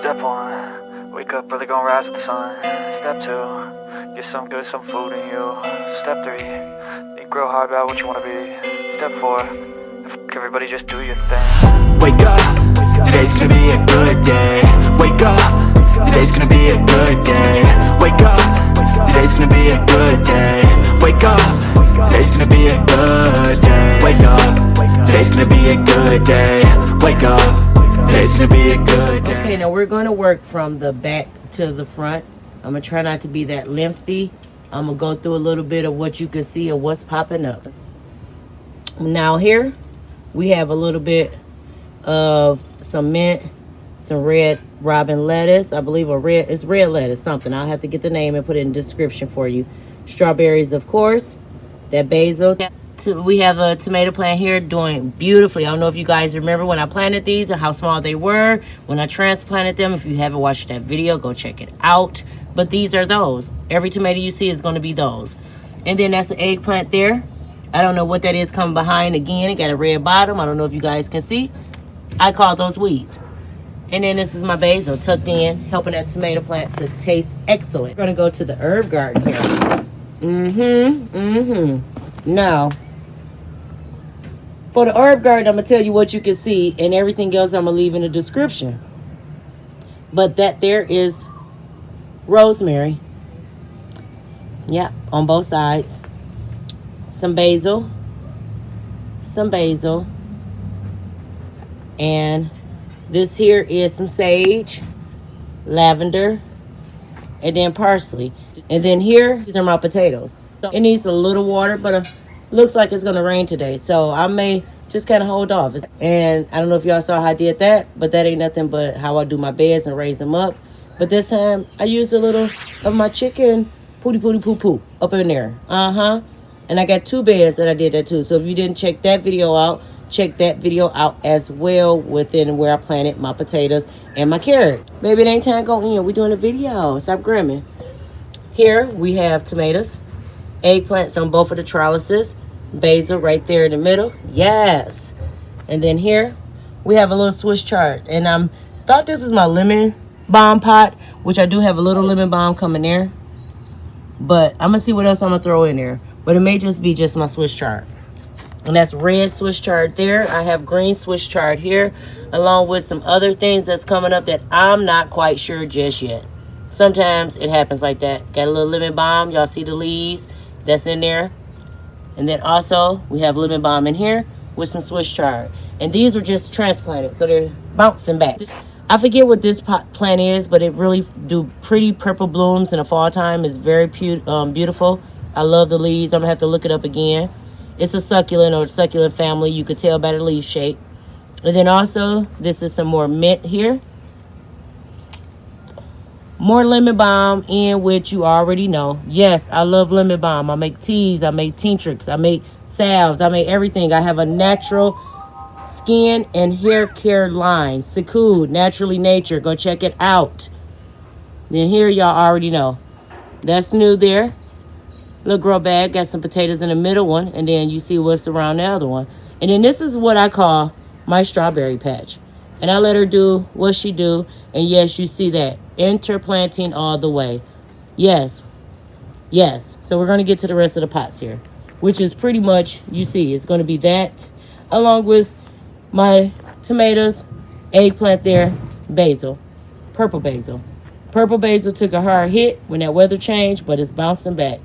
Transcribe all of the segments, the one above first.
Step 1, wake up early, gonna rise with the sun. Step 2, get some good, some food in you. Step 3, think real hard about what you wanna be. Step 4, everybody just do your thing. Wake up, today's gonna be a good day. Wake up, today's gonna be a good day. Wake up, today's gonna be a good day. Wake up, today's gonna be a good day. Wake up, today's gonna be a good day. Wake up, today's gonna be a good day. Okay, now we're going to work from the back to the front. I'm going to try not to be that lengthy. I'm going to go through a little bit of what you can see of what's popping up. Now here, we have a little bit of some mint, some red robin lettuce. I believe it's red lettuce, something. I'll have to get the name and put it in the description for you. Strawberries, of course. That basil. We have a tomato plant here doing beautifully. I don't know if you guys remember when I planted these and how small they were when I transplanted them. If you haven't watched that video, go check it out. But these are those. Every tomato you see is going to be those. And then that's an eggplant there. I don't know what that is coming behind. Again, it got a red bottom. I don't know if you guys can see. I call those weeds. And then this is my basil tucked in, helping that tomato plant to taste excellent. We're going to go to the herb garden here. Now, for the herb garden, I'm going to tell you what you can see, and everything else I'm going to leave in the description. But that there is rosemary. Yeah, on both sides. Some basil. And this here is some sage, lavender, and then parsley. And then here, these are my potatoes. It needs a little water, but looks like it's going to rain today. So I may just kind of hold off. And I don't know if y'all saw how I did that, but that ain't nothing but how I do my beds and raise them up. But this time, I used a little of my chicken poo up in there. And I got 2 beds that I did that too. So if you didn't check that video out, check that video out as well within where I planted my potatoes and my carrot. Baby, it ain't time to go in. We're doing a video. Stop grimming. Here we have tomatoes, eggplants on both of the trellises, basil right there in the middle. Yes. And then here we have a little Swiss chard. And I thought this was my lemon balm pot, which I do have a little lemon balm coming there. But I'm going to see what else I'm going to throw in there. But it may just be just my Swiss chard. And that's red Swiss chard there. I have green Swiss chard here, along with some other things that's coming up that I'm not quite sure just yet. Sometimes it happens like that. Got a little lemon balm. Y'all see the leaves that's in there. And then also we have lemon balm in here with some Swiss chard. And these were just transplanted, so they're bouncing back. I forget what this plant is, but it really do pretty purple blooms in the fall time. It's very beautiful. I love the leaves. I'm going to have to look it up again. It's a succulent or succulent family. You could tell by the leaf shape. And then also, this is some more mint here. More lemon balm in which you already know. Yes, I love lemon balm. I make teas. I make tinctures. I make salves. I make everything. I have a natural skin and hair care line. Secoud, Naturally Nature. Go check it out. Then here, y'all already know. That's new there. Little grow bag, got some potatoes in the middle one, and then you see what's around the other one. And then this is what I call my strawberry patch. And I let her do what she do, and yes, you see that. Interplanting all the way. Yes. So we're going to get to the rest of the pots here, which is pretty much, you see, it's going to be that, along with my tomatoes, eggplant there, basil, purple basil. Purple basil took a hard hit when that weather changed, but it's bouncing back.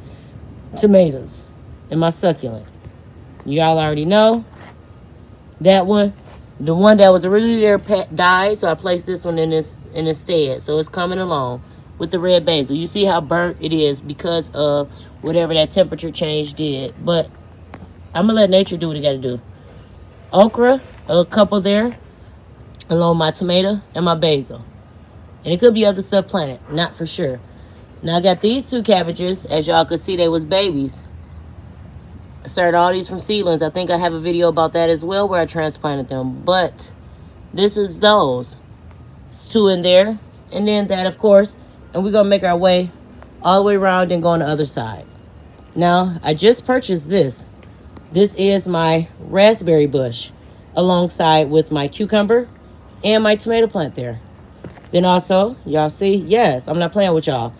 Tomatoes and my succulent. Y'all already know that one. The one that was originally there died, so I placed this one in its stead. So it's coming along with the red basil. You see how burnt it is because of whatever that temperature change did. But I'm gonna let nature do what it gotta do. Okra, a couple there, along my tomato and my basil. And it could be other stuff planted, not for sure. Now I got these 2 cabbages. As y'all could see, they was babies. I started all these from seedlings. I think I have a video about that as well where I transplanted them. But this is those. It's 2 in there. And then that, of course. And we're going to make our way all the way around and go on the other side. Now, I just purchased this. This is my raspberry bush alongside with my cucumber and my tomato plant there. Then also, y'all see, yes, I'm not playing with y'all.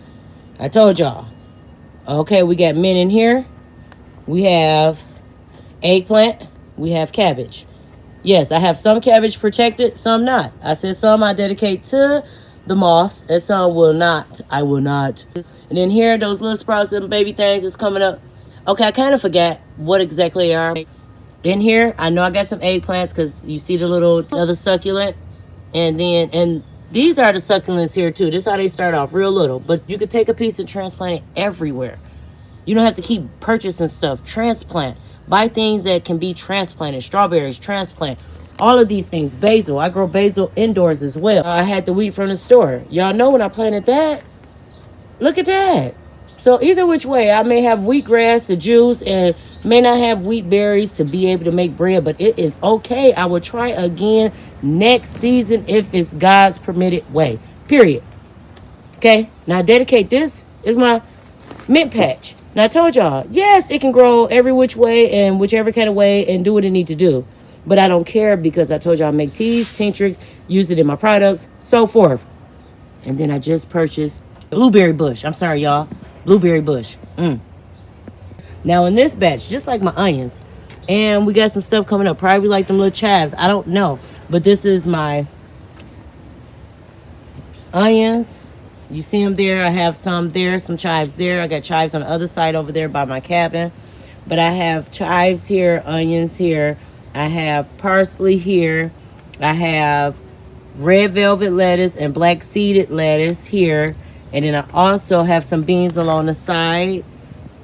I told y'all. Okay, we got mint in here. We have eggplant. We have cabbage. Yes, I have some cabbage protected, some not. I said some I dedicate to the moths, and some will not. I will not. And then here, those little sprouts and baby things that's coming up. Okay, I kind of forgot what exactly they are. In here, I know I got some eggplants because you see the little other succulent. And these are the succulents here too. This is how they start off, real little. But you could take a piece and transplant it everywhere. You don't have to keep purchasing stuff. Transplant. Buy things that can be transplanted. Strawberries, transplant. All of these things. Basil. I grow basil indoors as well. I had the wheat from the store. Y'all know when I planted that. Look at that. So either which way, I may have wheatgrass to juice and may not have wheat berries to be able to make bread, but it is okay. I will try again next season if it's God's permitted way. Period. Okay. Now I dedicate this. Is my mint patch. Now I told y'all, yes, it can grow every which way and whichever kind of way and do what it need to do. But I don't care because I told y'all I make teas, tinctures, use it in my products, so forth. And then I just purchased blueberry bush. I'm sorry, y'all. Blueberry bush. Now in this batch, just like my onions, and we got some stuff coming up. Probably like them little chives. I don't know. But this is my onions. You see them there. I have some there, some chives there. I got chives on the other side over there by my cabin. But I have chives here, onions here. I have parsley here. I have red velvet lettuce and black seeded lettuce here. And then I also have some beans along the side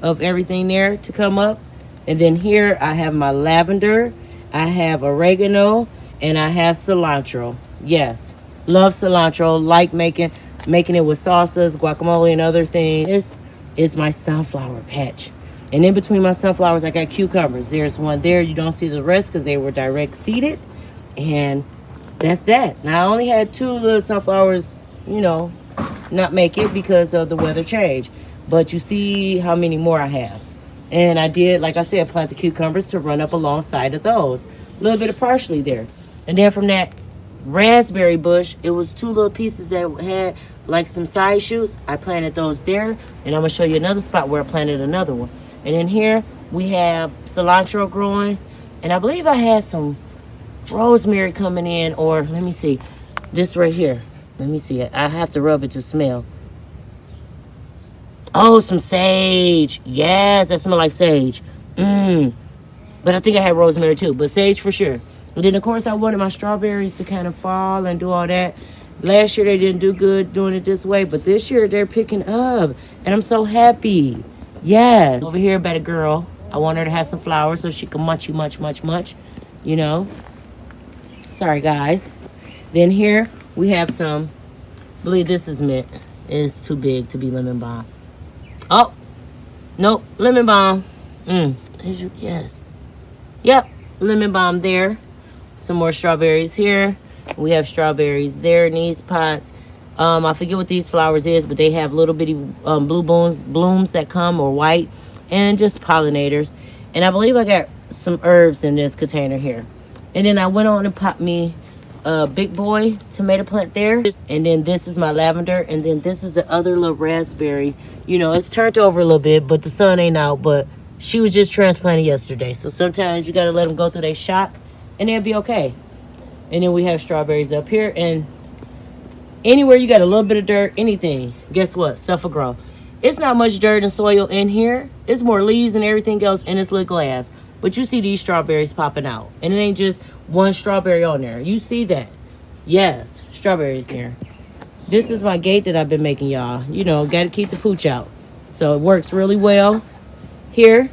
of everything there to come up. And then here I have my lavender. I have oregano. And I have cilantro. Yes. Love cilantro. Like making it with salsas, guacamole, and other things. This is my sunflower patch. And in between my sunflowers, I got cucumbers. There's one there. You don't see the rest because they were direct seeded. And that's that. Now, I only had 2 little sunflowers, not make it because of the weather change. But you see how many more I have. And I did, like I said, plant the cucumbers to run up alongside of those. A little bit of parsley there. And then from that raspberry bush, it was 2 little pieces that had like some side shoots. I planted those there. And I'm going to show you another spot where I planted another one. And in here, we have cilantro growing. And I believe I had some rosemary coming in. Or, let me see. This right here. Let me see. I have to rub it to smell. Oh, some sage. Yes, that smells like sage. But I think I had rosemary too. But sage for sure. And then, of course, I wanted my strawberries to kind of fall and do all that. Last year, they didn't do good doing it this way. But this year, they're picking up. And I'm so happy. Yes. Over here by the girl. I want her to have some flowers so she can much. Sorry, guys. Then here, we have some. I believe this is mint. It's too big to be lemon balm. Oh. Nope. Lemon balm. Yes. Yep. Lemon balm there. Some more strawberries here. We have strawberries there in these pots. I forget what these flowers is, but they have little bitty blue blooms that come, or white, and just pollinators. And I believe I got some herbs in this container here. And then I went on and popped me a big boy tomato plant there. And then this is my lavender. And then this is the other little raspberry. It's turned over a little bit, but the sun ain't out. But she was just transplanted yesterday. So sometimes you got to let them go through their shock, and they'll be okay. And then we have strawberries up here. And anywhere you got a little bit of dirt, anything, guess what? Stuff will grow. It's not much dirt and soil in here. It's more leaves and everything else in this little glass. But you see these strawberries popping out. And it ain't just one strawberry on there. You see that? Yes, strawberries here. This is my gate that I've been making, y'all. Got to keep the pooch out. So it works really well. Here,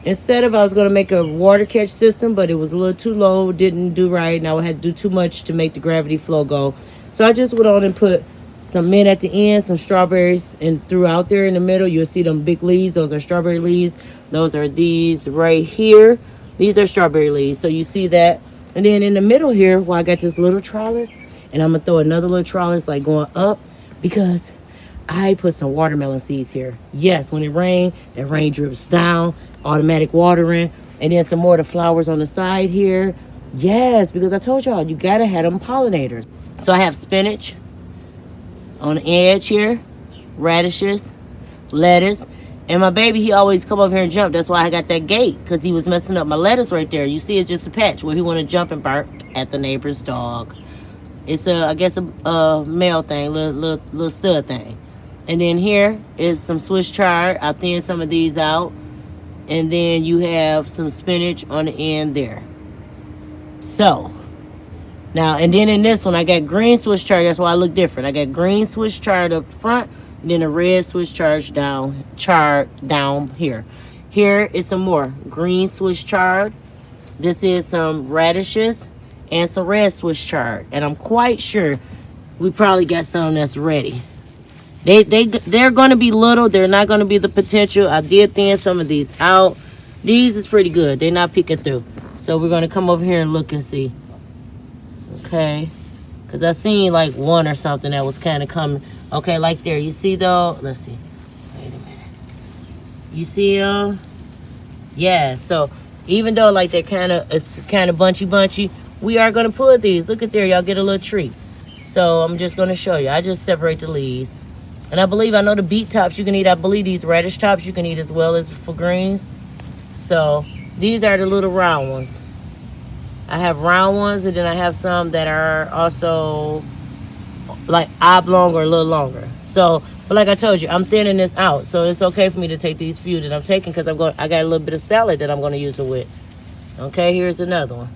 instead of, I was going to make a water catch system, but it was a little too low, didn't do right, and I had to do too much to make the gravity flow go. So I just went on and put some mint at the end, some strawberries, and throughout there in the middle, you'll see them big leaves. Those are strawberry leaves. Those are these right here. These are strawberry leaves, so you see that. And then in the middle here, I got this little trellis, and I'm going to throw another little trellis like going up because I put some watermelon seeds here. Yes, when it rains, that rain drips down, automatic watering. And then some more of the flowers on the side here. Yes, because I told y'all, you got to have them pollinators. So I have spinach. On the edge here, radishes, lettuce. And my baby, he always come over here and jump. That's why I got that gate, because he was messing up my lettuce right there. You see, it's just a patch where he want to jump and bark at the neighbor's dog. It's I guess a male thing, little stud thing. And then here is some Swiss chard. I thinned some of these out. And then you have some spinach on the end there. So, now, and then in this one, I got green Swiss chard. That's why I look different. I got green Swiss chard up front, and then a red Swiss chard down here. Here is some more green Swiss chard. This is some radishes and some red Swiss chard. And I'm quite sure we probably got some that's ready. They're going to be little. They're not going to be the potential. I did thin some of these out. These is pretty good. They're not peeking through. So we're going to come over here and look and see. Okay. Because I seen like one or something that was kind of coming. Okay, like there. You see though? Let's see. Wait a minute. You see them? Yeah. So even though like they're it's kind of bunchy, we are going to pull these. Look at there. Y'all get a little treat. So I'm just going to show you. I just separate the leaves. And I know the beet tops you can eat. I believe these radish tops you can eat as well as for greens. So these are the little round ones. I have round ones, and then I have some that are also like oblong or a little longer. So, but like I told you, I'm thinning this out. So it's okay for me to take these few that I'm taking, because I got a little bit of salad that I'm going to use it with. Okay, here's another one.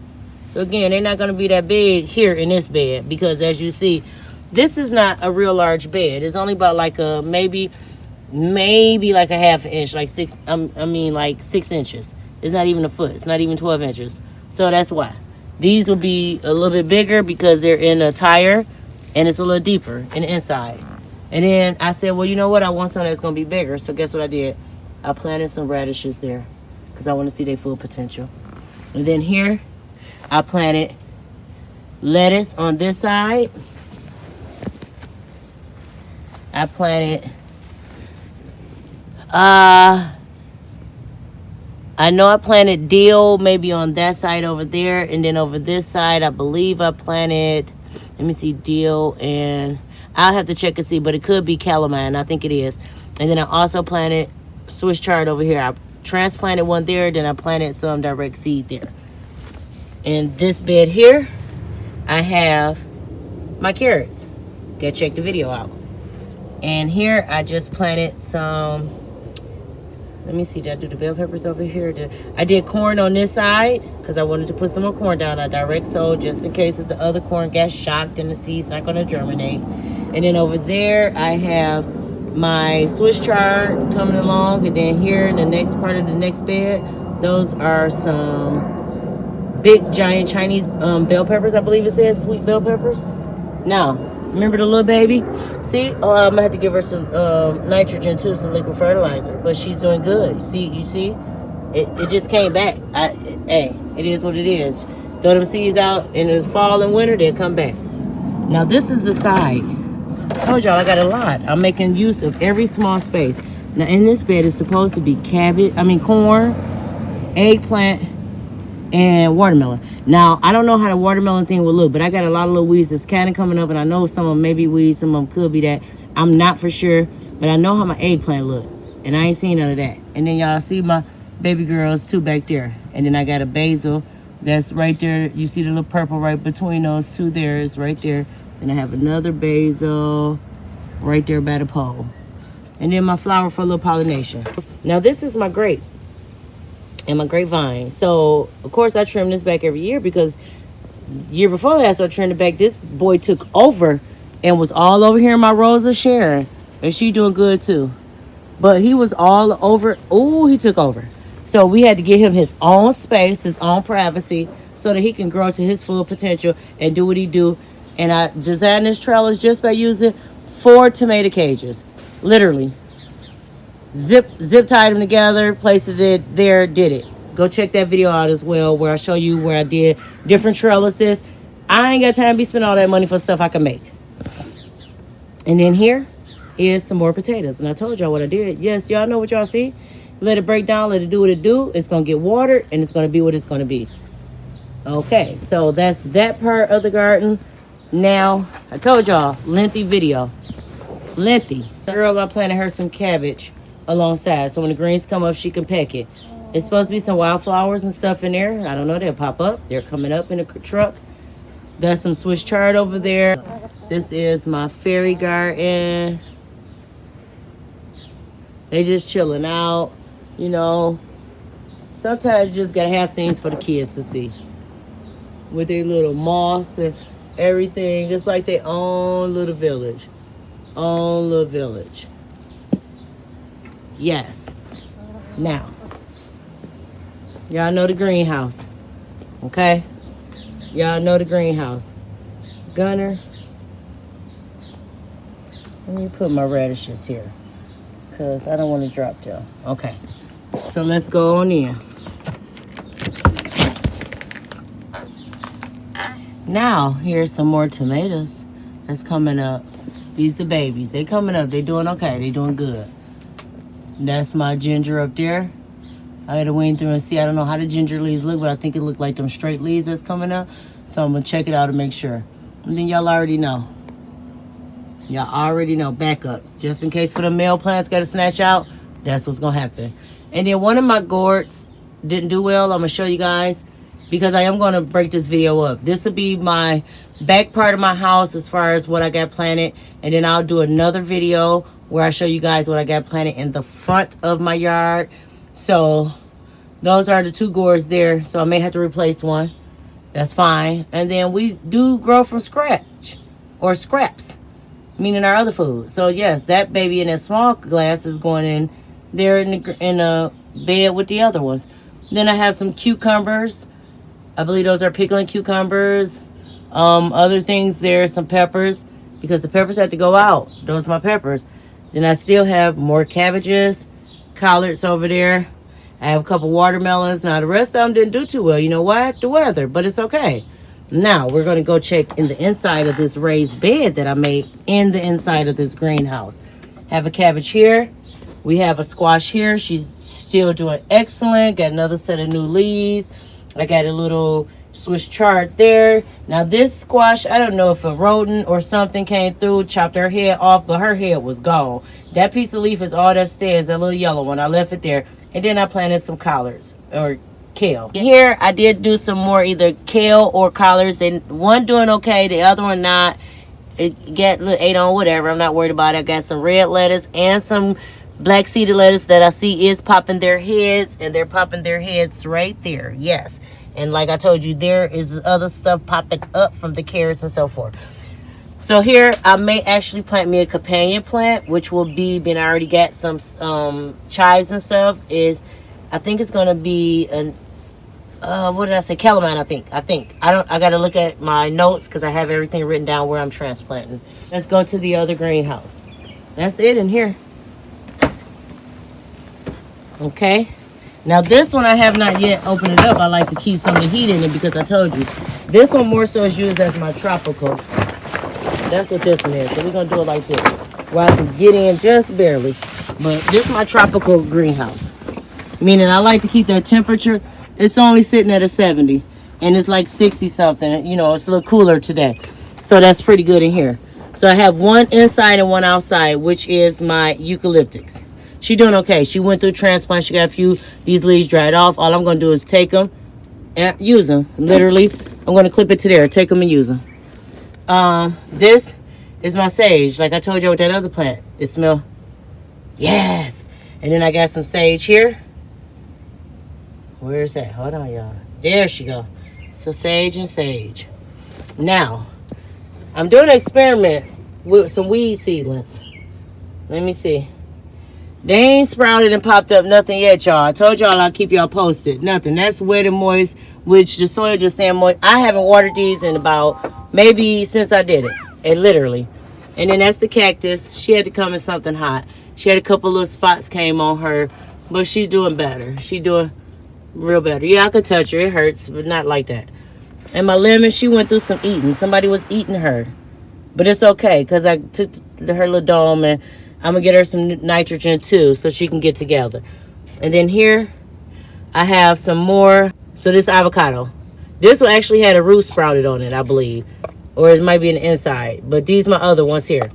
So again, they're not going to be that big here in this bed, because as you see, this is not a real large bed. It's only about like a maybe like a half inch, like like 6 inches. It's not even a foot. It's not even 12 inches. So that's why. These will be a little bit bigger because they're in a tire and it's a little deeper in the inside. And then I said, well, you know what? I want something that's going to be bigger. So guess what I did? I planted some radishes there because I want to see their full potential. And then here, I planted lettuce on this side. I planted, I know I planted dill maybe on that side over there. And then over this side, I believe I planted, let me see, dill, and I'll have to check and see, but it could be calamine. I think it is. And then I also planted Swiss chard over here. I transplanted one there, then I planted some direct seed there. In this bed here, I have my carrots. Go check the video out. And here I just planted some, let me see, did I do the bell peppers over here? I did corn on this side because I wanted to put some more corn down. I direct sowed just in case if the other corn got shocked and the seed's not going to germinate. And then over there I have my Swiss chard coming along. And then here in the next part of the next bed, those are some big giant Chinese bell peppers, I believe it says, sweet bell peppers. Now, remember the little baby? See, I'm gonna have to give her some nitrogen too, some liquid fertilizer. But she's doing good. You see, it just came back. Hey, it is what it is. Throw them seeds out in the fall and winter, they'll come back. Now this is the side. I told y'all I got a lot. I'm making use of every small space. Now in this bed is supposed to be corn, eggplant, and watermelon. Now, I don't know how the watermelon thing will look, but I got a lot of little weeds that's kind of coming up, and I know some of them may be weeds, some of them could be that. I'm not for sure, but I know how my eggplant look, and I ain't seen none of that. And then y'all see my baby girls too back there. And then I got a basil that's right there. You see the little purple right between those two there is right there. And I have another basil right there by the pole. And then my flower for a little pollination. Now, this is my grape and my grapevine. So of course I trim this back every year, because year before last I trimmed it back, this boy took over and was all over here in my Rosa Sharon, and she doing good too. But he was all over. Oh, he took over. So we had to give him his own space, his own privacy, so that he can grow to his full potential and do what he do. And I designed this trellis just by using 4 tomato cages, literally. Zip tied them together, placed it there, did it. Go check that video out as well, where I show you where I did different trellises. I ain't got time to be spending all that money for stuff I can make. And then here is some more potatoes. And I told y'all what I did. Yes, y'all know what y'all see. Let it break down, let it do what it do. It's going to get watered, and it's going to be what it's going to be. Okay, so that's that part of the garden. Now, I told y'all, lengthy video. lengthy. The girl, I planted her some cabbage alongside, so when the greens come up, she can peck it. It's supposed to be some wildflowers and stuff in there. I don't know, they'll pop up. They're coming up in the truck. Got some Swiss chard over there. This is my fairy garden. They just chilling out, you know. Sometimes you just gotta have things for the kids to see. With their little moss and everything. It's like their own little village. Own little village. Yes. Now, y'all know the greenhouse. Okay? Y'all know the greenhouse. Gunner. Let me put my radishes here, because I don't want to drop them. Okay. So let's go on in. Now, here's some more tomatoes that's coming up. These are babies. They coming up. They doing okay. They doing good. That's my ginger up there. I gotta wait through and see. I don't know how the ginger leaves look, but I think it look like them straight leaves that's coming up. So I'm gonna check it out to make sure. And then y'all already know. Y'all already know backups. Just in case for the male plants gotta snatch out, that's what's gonna happen. And then one of my gourds didn't do well. I'm gonna show you guys because I am gonna break this video up. This will be my back part of my house as far as what I got planted. And then I'll do another video where I show you guys what I got planted in the front of my yard. So those are the two gourds there. So I may have to replace one. That's fine. And then we do grow from scratch or scraps, meaning our other food. So yes, that baby in that small glass is going in there in a bed with the other ones. Then I have some cucumbers. I believe those are pickling cucumbers. Other things there, some peppers, because the peppers had to go out. Those are my peppers. Then I still have more cabbages, collards over there. I have a couple watermelons. Now the rest of them didn't do too well. You know what? The weather, but it's okay. Now we're going to go check in the inside of this raised bed that I made in the inside of this greenhouse. Have a cabbage here. We have a squash here. She's still doing excellent. Got another set of new leaves. I got a little Swiss chard there. Now this squash, I don't know if a rodent or something came through, chopped her head off, but her head was gone. That piece of leaf is all that stands, that little yellow one. I left it there. And then I planted some collards or kale. Here I did do some more either kale or collards, and one doing okay, the other one not. It got ate on, whatever. I'm not worried about it. I got some red lettuce and some black seeded lettuce that I see is popping their heads, and they're popping their heads right there. Yes. And like I told you, there is other stuff popping up from the carrots and so forth. So here I may actually plant me a companion plant, which will be, I already got some chives and stuff. I think it's gonna be an what did I say? Calamine, I think. I gotta look at my notes because I have everything written down where I'm transplanting. Let's go to the other greenhouse. That's it in here. Okay. Now this one I have not yet opened it up. I like to keep some of the heat in it because I told you. This one more so is used as my tropical. That's what this one is. So we're gonna do it like this, where I can get in just barely. But this is my tropical greenhouse. Meaning I like to keep that temperature. It's only sitting at a 70. And it's like 60 something. You know, it's a little cooler today. So that's pretty good in here. So I have one inside and one outside, which is my eucalyptus. She doing okay. She went through transplant. She got a few, these leaves dried off. All I'm going to do is take them and use them. Literally, I'm going to clip it to there. Take them and use them. This is my sage. Like I told you with that other plant. It smells. Yes. And then I got some sage here. Where is that? Hold on, y'all. There she go. So sage and sage. Now, I'm doing an experiment with some weed seedlings. Let me see. They ain't sprouted and popped up nothing yet, y'all. I told y'all I'll keep y'all posted. Nothing. That's wet and moist, which the soil just staying moist. I haven't watered these in about maybe since I did it. It literally. And then that's the cactus. She had to come in something hot. She had a couple little spots came on her, but she's doing better. She doing real better. Yeah, I could touch her. It hurts, but not like that. And my lemon, she went through some eating. Somebody was eating her. But it's okay, because I took her little dome and I'm going to get her some nitrogen too so she can get together. And then here I have some more. So this avocado. This one actually had a root sprouted on it, I believe. Or it might be an inside. But these are my other ones here.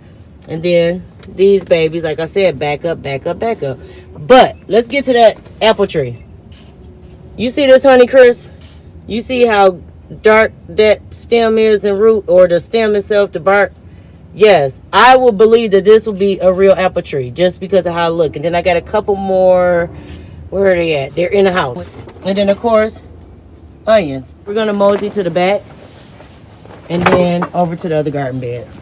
And then these babies, like I said, back up, back up, back up. But let's get to that apple tree. You see this Honey Crisp? You see how dark that stem is and root, or the stem itself, the bark? Yes, I will believe that this will be a real apple tree just because of how it look. And then I got a couple more. Where are they at? They're in the house. And then, of course, onions. We're going to mosey to the back and then over to the other garden beds.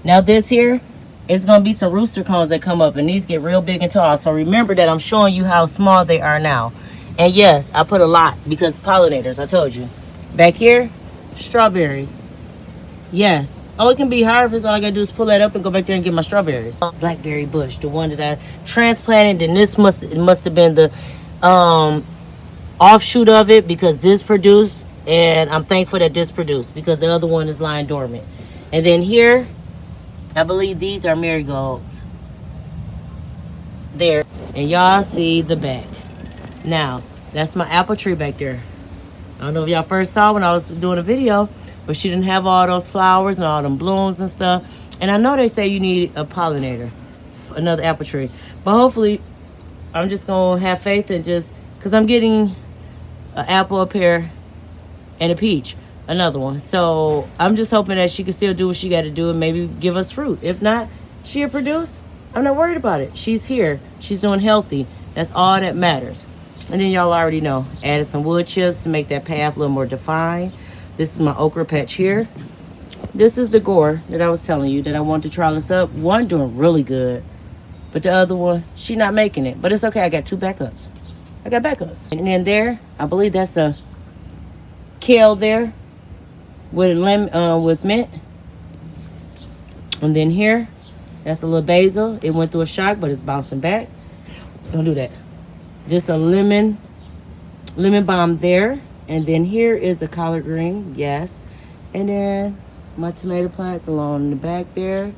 Now this here is going to be some rooster cones that come up, and these get real big and tall. So remember that I'm showing you how small they are now. And yes, I put a lot because pollinators, I told you. Back here, strawberries. Yes. Oh, it can be harvested. All I got to do is pull that up and go back there and get my strawberries. Blackberry bush, the one that I transplanted. And this must have been the offshoot of it, because this produced. And I'm thankful that this produced because the other one is lying dormant. And then here, I believe these are marigolds. There. And y'all see the back. Now, that's my apple tree back there. I don't know if y'all first saw when I was doing a video, but she didn't have all those flowers and all them blooms and stuff. And I know they say you need a pollinator, another apple tree. But hopefully, I'm just going to have faith and just, because I'm getting an apple up here and a peach. Another one. So I'm just hoping that she can still do what she got to do and maybe give us fruit. If not, she'll produce. I'm not worried about it. She's here. She's doing healthy. That's all that matters. And then y'all already know, added some wood chips to make that path a little more defined. This is my okra patch here. This is the gore that I was telling you that I want to try this up. One doing really good, but the other one, she not making it. But it's okay. I got two backups. I got backups. And then there, I believe that's a kale there. With lemon, with mint. And then here, that's a little basil. It went through a shock, but it's bouncing back. Don't do that. Just a lemon balm there. And then here is a collard green, yes. And then my tomato plants along in the back there.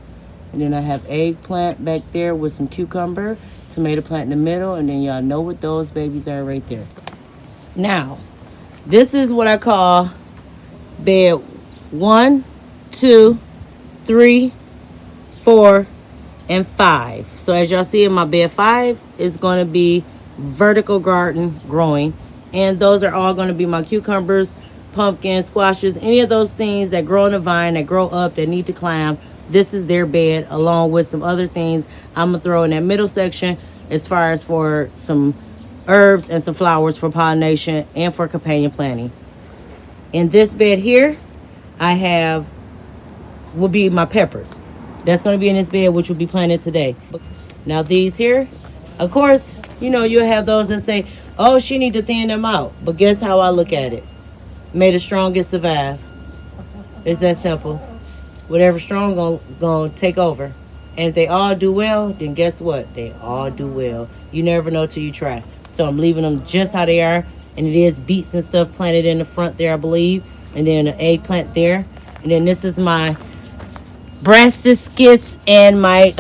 And then I have eggplant back there with some cucumber, tomato plant in the middle, and then y'all know what those babies are right there. Now, this is what I call bed 1, 2, 3, 4, and 5. So as y'all see in my bed 5 is going to be vertical garden growing, and those are all going to be my cucumbers, pumpkins, squashes, any of those things that grow on the vine, that grow up, that need to climb. This is their bed, along with some other things I'm gonna throw in that middle section as far as for some herbs and some flowers for pollination and for companion planting. In this bed here, I have will be my peppers. That's going to be in this bed, which will be planted today. Now these here, of course, you know, you'll have those that say, oh, she need to thin them out. But guess how I look at it? May the strongest survive. It's that simple. Whatever strong gonna take over. And if they all do well, then guess what? They all do well. You never know till you try. So I'm leaving them just how they are. And it is beets and stuff planted in the front there, I believe. And then an eggplant there. And then this is my brassicas and my,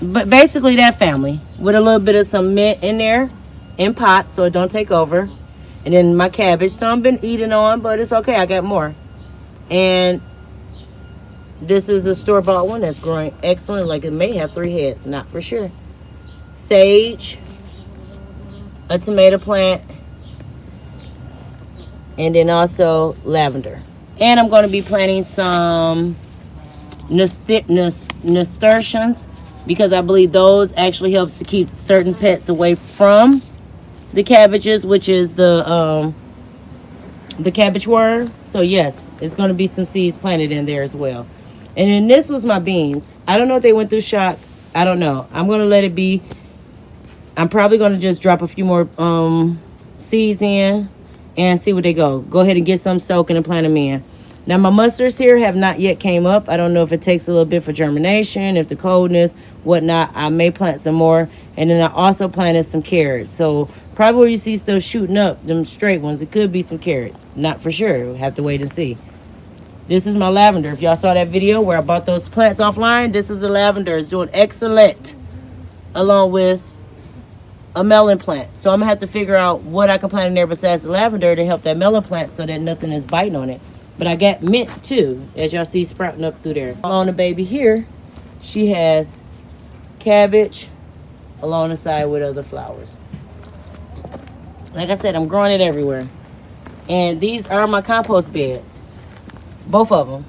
but basically that family. With a little bit of some mint in there. In pots so it don't take over. And then my cabbage. Some been eating on, but it's okay. I got more. And this is a store-bought one that's growing excellent. Like it may have 3 heads. Not for sure. Sage. A tomato plant. And then also lavender. And I'm going to be planting some nasturtiums, because I believe those actually helps to keep certain pets away from the cabbages, which is the cabbage worm. So yes, it's going to be some seeds planted in there as well. And then this was my beans. I don't know if they went through shock. I don't know. I'm going to let it be. I'm probably going to just drop a few more seeds in and see where they go. Go ahead and get some soaking and plant them in. Now my mustards here have not yet came up. I don't know if it takes a little bit for germination, if the coldness, whatnot. I may plant some more. And then I also planted some carrots. So probably where you see stuff shooting up, them straight ones, it could be some carrots. Not for sure. We'll have to wait and see. This is my lavender. If y'all saw that video where I bought those plants offline, this is the lavender. It's doing excellent along with a melon plant. So I'm going to have to figure out what I can plant in there besides the lavender to help that melon plant so that nothing is biting on it. But I got mint too, as y'all see sprouting up through there. On the baby here, she has cabbage along the side with other flowers. Like I said, I'm growing it everywhere. And these are my compost beds. Both of them.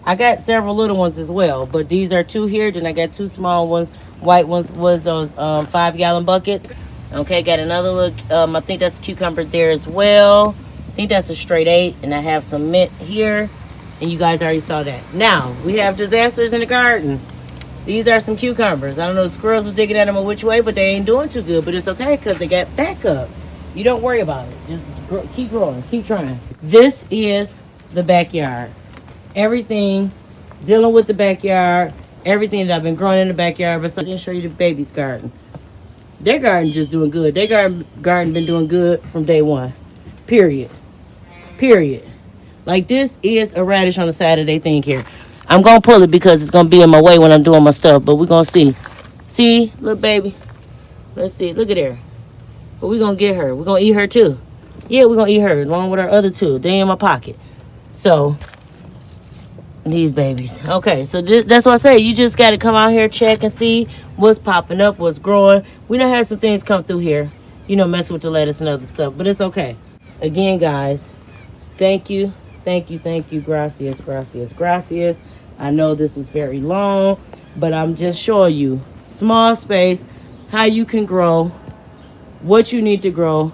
I got several little ones as well, but these are 2 here. Then I got 2 small ones. White ones was those 5-gallon buckets. Okay, got another little, I think that's a cucumber there as well. I think that's a straight 8. And I have some mint here. And you guys already saw that. Now, we have disasters in the garden. These are some cucumbers. I don't know, the squirrels was digging at them which way, but they ain't doing too good. But it's okay because they got backup. You don't worry about it. Just keep growing. Keep trying. This is the backyard. Everything dealing with the backyard. Everything that I've been growing in the backyard. But I didn't show you the baby's garden. Their garden just doing good. Their garden been doing good from day one. Period. Like this is a radish on the side of their thing here. I'm going to pull it because it's going to be in my way when I'm doing my stuff. But we're going to see. See, little baby? Let's see. Look at her. But we're going to get her. We're going to eat her too. Yeah, we're going to eat her along with our other 2. They in my pocket. So, these babies. Okay, so that's what I say. You just got to come out here, check and see what's popping up, what's growing. We done had some things come through here. You know, messing with the lettuce and other stuff. But it's okay. Again, guys, thank you. Gracias. I know this is very long, but I'm just showing you small space, how you can grow, what you need to grow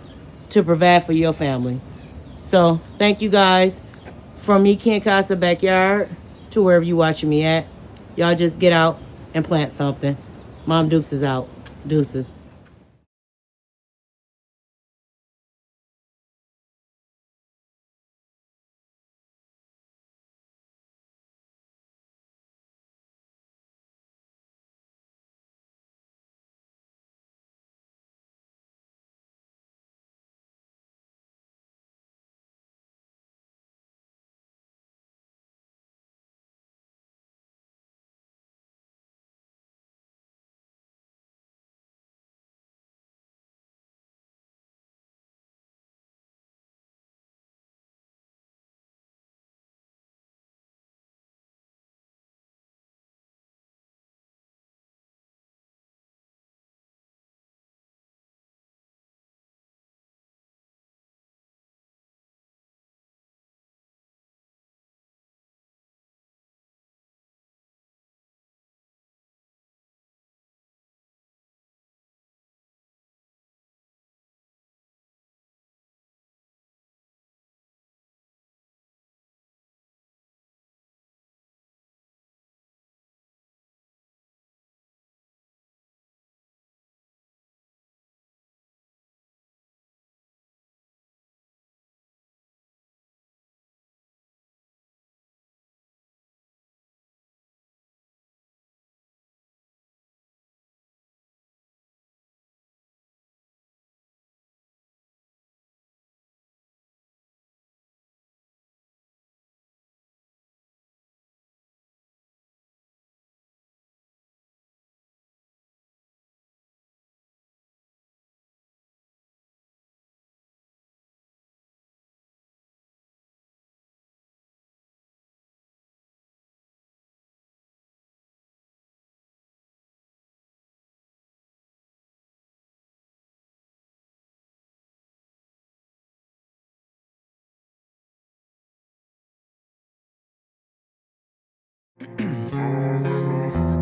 to provide for your family. So thank you guys. From me, Ken Casa Backyard, to wherever you watching me at. Y'all just get out and plant something. Mom Dukes is out. Deuces.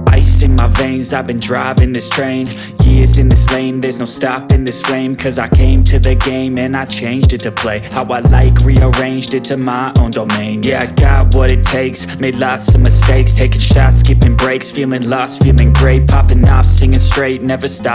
Ice in my veins, I've been driving this train. Years in this lane, there's no stopping this flame. Cause I came to the game and I changed it to play how I like, rearranged it to my own domain. Yeah, I got what it takes, made lots of mistakes, taking shots, skipping breaks, feeling lost, feeling great, popping off, singing straight, never stop.